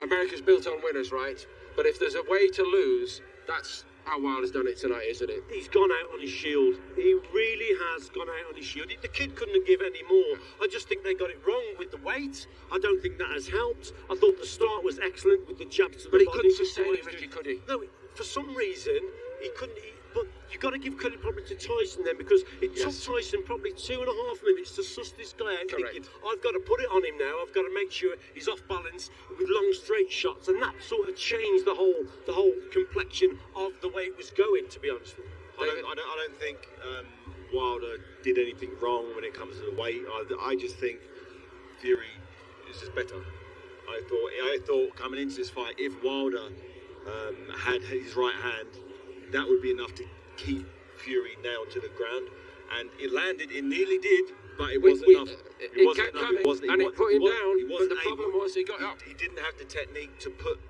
America's built on winners, right? But if there's a way to lose, that's how Wilder's done it tonight, isn't it? He's gone out on his shield. He really has gone out on his shield. The kid couldn't have given any more. I just think they got it wrong with the weight. I don't think that has helped. I thought the start was excellent with the jabs to the body. But he couldn't sustain it, Ricky, could he? No, for some reason, he couldn't. But you've got to give credit probably to Tyson then, because it took Tyson probably 2.5 minutes to suss this guy out. Thinking, I've got to put it on him now. I've got to make sure he's off balance with long straight shots, and that sort of changed the whole complexion of the way it was going. To be honest with you, I don't think Wilder did anything wrong when it comes to the weight. I just think Fury is just better. I thought coming into this fight, if Wilder had his right hand, that would be enough to keep Fury nailed to the ground, and it landed. It nearly did, but it wasn't enough. It wasn't enough. It put him down. But the problem was he got up. He didn't have the technique to put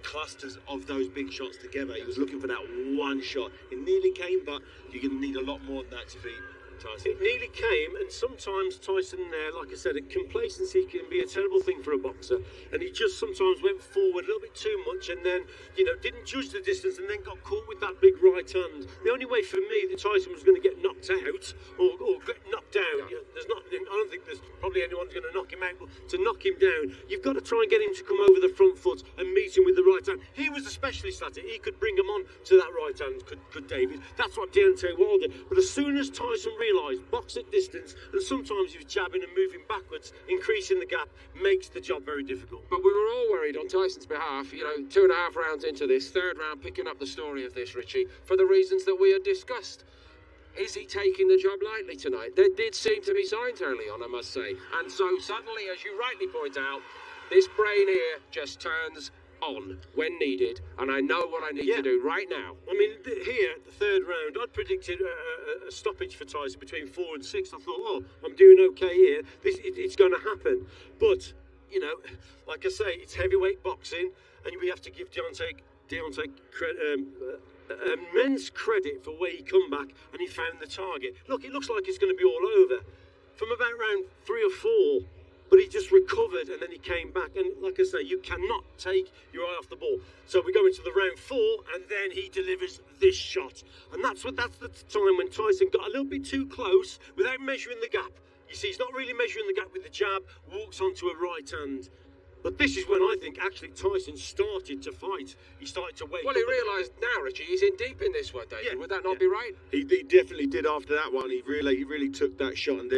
clusters of those big shots together. He was looking for that one shot. It nearly came, but you're going to need a lot more than that to beat Tyson. It nearly came, and sometimes Tyson there, like I said, complacency can be a terrible thing for a boxer, and he just sometimes went forward a little bit too much, and then, didn't judge the distance, and then got caught with that big right hand. The only way for me that Tyson was going to get knocked out or get knocked down, I don't think there's probably anyone's going to knock him out, but to knock him down, you've got to try and get him to come over the front foot and meet him with the right hand. He was a specialist at it. He could bring him on to that right hand, could David. That's what Deontay Wilder. But as soon as Tyson realised box at distance, and sometimes he was jabbing and moving backwards, increasing the gap makes the job very difficult. But we were all worried on Tyson's behalf, 2.5 rounds into this, third round picking up the story of this, Richie, for the reasons that we had discussed. Is he taking the job lightly tonight? There did seem to be signs early on, I must say. And so suddenly, as you rightly point out, this brain here just turns on when needed, and I know what I need to do right now. I mean, here, the third round, I'd predicted a stoppage for Tyson between 4 and 6. I thought, I'm doing okay here. It's going to happen. But, like I say, it's heavyweight boxing, and we have to give Deontay immense credit for where he come back and he found the target. Look, it looks like it's going to be all over from about round 3 or 4. But he just recovered and then he came back. And like I say, you cannot take your eye off the ball. So we go into the round 4 and then he delivers this shot. And that's the time when Tyson got a little bit too close without measuring the gap. You see, he's not really measuring the gap with the jab, walks onto a right hand. But this is when I think actually Tyson started to fight. He started to wake up. Well, he realised now, Richie, he's in deep in this one, David. Yeah, would that not be right? He definitely did after that one. He really took that shot, and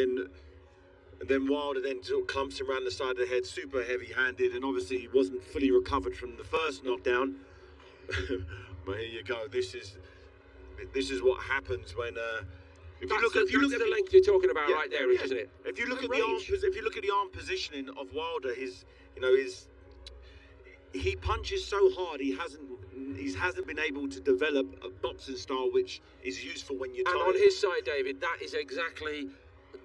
then Wilder then sort of clumps him around the side of the head, super heavy-handed, and obviously he wasn't fully recovered from the first knockdown. But here you go. This is what happens when. If you look at the length you're talking about right there, isn't it? If you look at the arm positioning of Wilder, he punches so hard he hasn't been able to develop a boxing style which is useful when you're tired. And on his side, David, that is exactly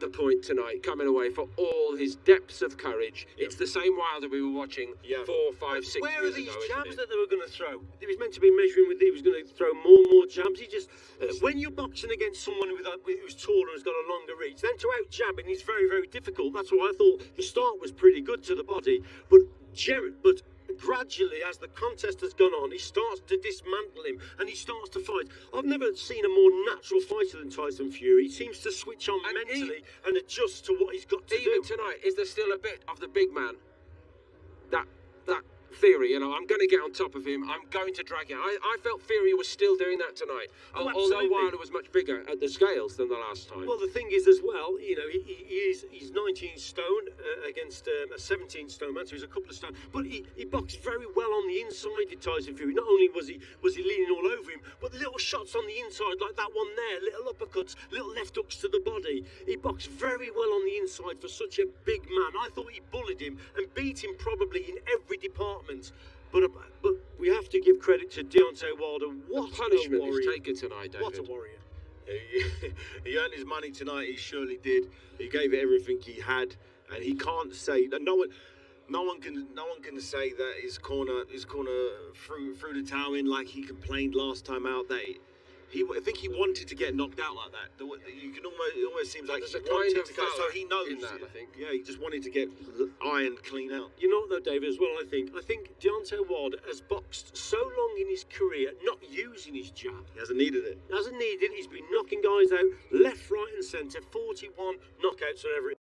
the point tonight, coming away for all his depths of courage. It's the same Wilder we were watching 4, 5, 6 years ago. Where are these jabs that they were going to throw? He was meant to be measuring with. He was going to throw more and more jabs. He just when you're boxing against someone who's taller and has got a longer reach, then to out jab him is very, very difficult. That's why I thought the start was pretty good to the body, but gradually, as the contest has gone on, he starts to dismantle him and he starts to fight. I've never seen a more natural fighter than Tyson Fury. He seems to switch on mentally and adjust to what he's got to do. Even tonight, is there still a bit of the big man? That theory, I'm going to get on top of him. I'm going to drag him. I felt Fury was still doing that tonight, although Wilder was much bigger at the scales than the last time. Well, the thing is as well, he's 19 stone against a 17 stone man, so he's a couple of stone. But he boxed very well on the inside, did Tyson Fury. Not only was he leaning all over him, but the little shots on the inside, like that one there, little uppercuts, little left hooks to the body. He boxed very well on the inside for such a big man. I thought he bullied him and beat him probably in every department. But we have to give credit to Deontay Wilder. What punishment a warrior he's taken tonight, David. What a warrior. He earned his money tonight. He surely did. He gave it everything he had, and he can't say that. No one can say that his corner threw the towel in like he complained last time out. That I think he wanted to get knocked out like that. You can almost, it almost seems like There's he a kind wanted of to go, so he knows. in that, I think. Yeah, he just wanted to get ironed clean out. You know what though, David, as well, I think Deontay Wilder has boxed so long in his career, not using his jab. He hasn't needed it. Hasn't needed, he's been knocking guys out left, right and centre, 41 knockouts or whatever.